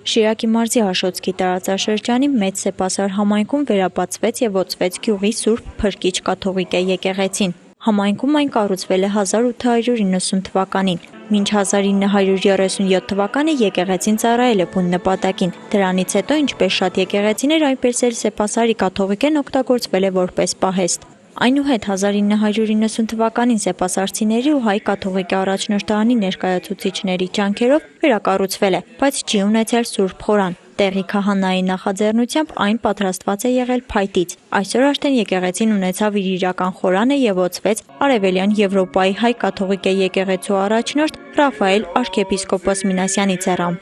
Շիրակի մարզի Հաշոցքի տարածաշրջանի Մեծ Սեպասար համայնքում վերաբացվեց եւ ոցվեց գյուղի Սուրբ Փրկիչ կաթողիկե եկեղեցին։ Համայնքում այն կառուցվել է 1890 թվականին։ Մինչ 1937 թվականը եկեղեցին ծառայել է բուն նպատակին։ Դրանից հետո, ինչպես շատ եկեղեցիներ, այնպես էլ Սեպասարի կաթողիկեն օգտագործվել է որպես պահեստ։ Այնուհետ 1990 թվականին սեպասարցիների ու հայ կաթողիկե առաջնորդարանի ներկայացուցիչների ջանքերով վերակառուցվել է, բայց չի ունեցել Սուրբ խորան։ Տեղի քահանայի նախաձեռնությամբ այն պատրաստված է եղել փայտից։ Այսօր արդեն եկեղեցին ունեցավ իր իրական խորանը եւ ոցվեց Արևելյան Եվրոպայի հայ կաթողիկե եկեղեցու առաջնորդ Ռաֆայել arczepiskopos Մինասյանի ցերամբ։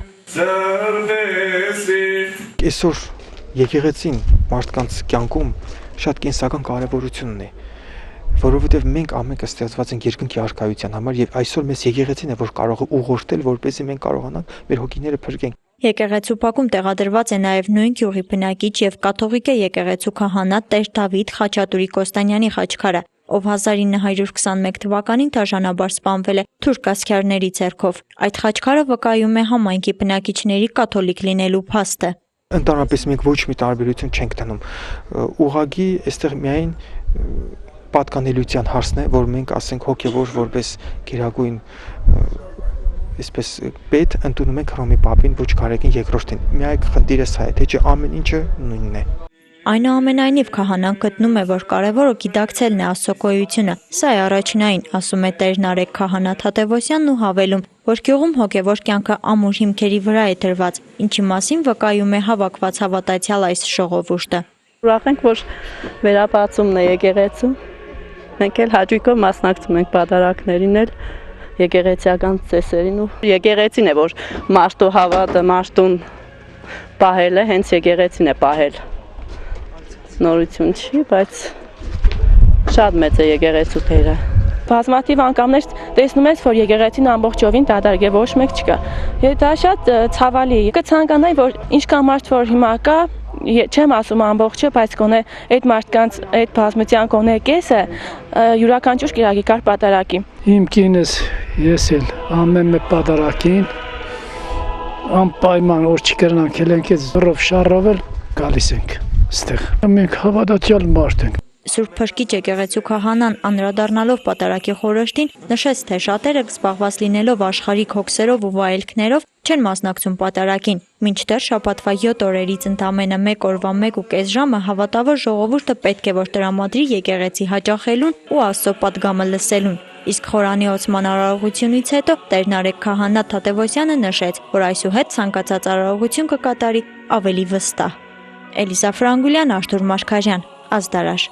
Այսօր եկեղեցին մարդկանց կյանքում շատ կենսական կարևորություն ունի, որովհետև մենք ամենքը ստեղծված ենք երկնքի արքայության համար եւ այսօր մեզ եկեղեցին է, որ կարող է ուղղորդել, որպեսզի մենք կարողանանք մեր հոգիները փրկենք։ Եկեղեցու փակում տեղադրված է նաև նույն գյուղի բնակիչ եւ կաթողիկե եկեղեցու քահանա Տեր Դավիթ Խաչատուրի Կոստանյանի խաչքարը, ով 1921 թվականին դաժանաբար սպանվել է թուրք ասքյարների ձեռքով։ Այդ խաչքարը վկայում է համայնքի բնակիչների կաթոլիկ լինելու փաստը։ Ընդհանրապես մենք ոչ մի տարբերություն չենք տանում։ Ուղղակի այստեղ միայն պատկանելիության հարցն է, որ մենք ասենք հոգևոր որպես գերագույն այսպես պետ ընդունում ենք Հռոմի Պապին, ոչ Գարեգին II-ին։ Միայն խնդիրը սա է, թե չէ ամեն ինչը նույնն է։ Այնուամենայնիվ քահանան գտնում է, որ կարևորը գիտակցելն է Աստծո գոյությունը։ Սա է առաջնային, ասում է Տեր Նարեկ քահանա Թադևոսյանն ու հավելում, որ գյուղում հոգևոր կյանքը ամուր հիմքերի վրա է դրված, ինչի մասին վկայում է հավաքված հավատացյալ այս ժողովուրդը։ Ուրախ ենք, որ վերաբացումն է եկեղեցու։ Մենք էլ հաճույքով մասնակցում ենք պատարակներին էլ եկեղեցիական ծեսերին ու եկեղեցին է, որ մարդու հավատը, մարդուն պահել է, հենց եկեղեցին է պահել։ Նորություն չի, բայց շատ մեծ է եկեղեցու դերը։ Բազմաթիվ անգամներ տեսնում ես, որ եկեղեցին ամբողջովին դատարկ է, ոչ մեկ չկա։ Դա շատ ցավալի է։ Կցանկանայի, որ ինչքան մարդ որ հիմա կա, չեմ ասում ամբողջը, բայց գոնե այդ մարդկանց այդ բազմության գոնե կեսը յուրաքանչյուր կիրակի կար պատարակի։ Իմ կինս ես էլ ամեն մի պատարակին անպայման որ չկրնանք ենք զրով շարովել գալիս ենք այստեղ։ Մենք հավատացյալ մարդ ենք։ Սուրբ Փրկիչ եկեղեցու քահանան անդրադառնալով պատարակի խորհրդին նշեց, թե շատերը զբաղված լինելով աշխարհիկ հոգսերով ու վայելքներով չեն մասնակցում պատարակին, մինչդեռ շաբաթվա 7 օրերից ընդամենը 1 օրվա 1.5 ժամը հավատավոր ժողովուրդը պետք է որ տրամադրի եկեղեցի հաճախելուն ու Աստծո պատգամը լսելուն։ Իսկ խորանի ոցման արարողությունից հետո Տեր Նարեկ քահանա Թադևոսյանը նշեց, որ այսուհետ ցանկացած արարողություն կկատարի ավելի վստահ։ Էլիսա Ֆրանգուլյան, Արթուր Մարգարյան, Ազդարաշ։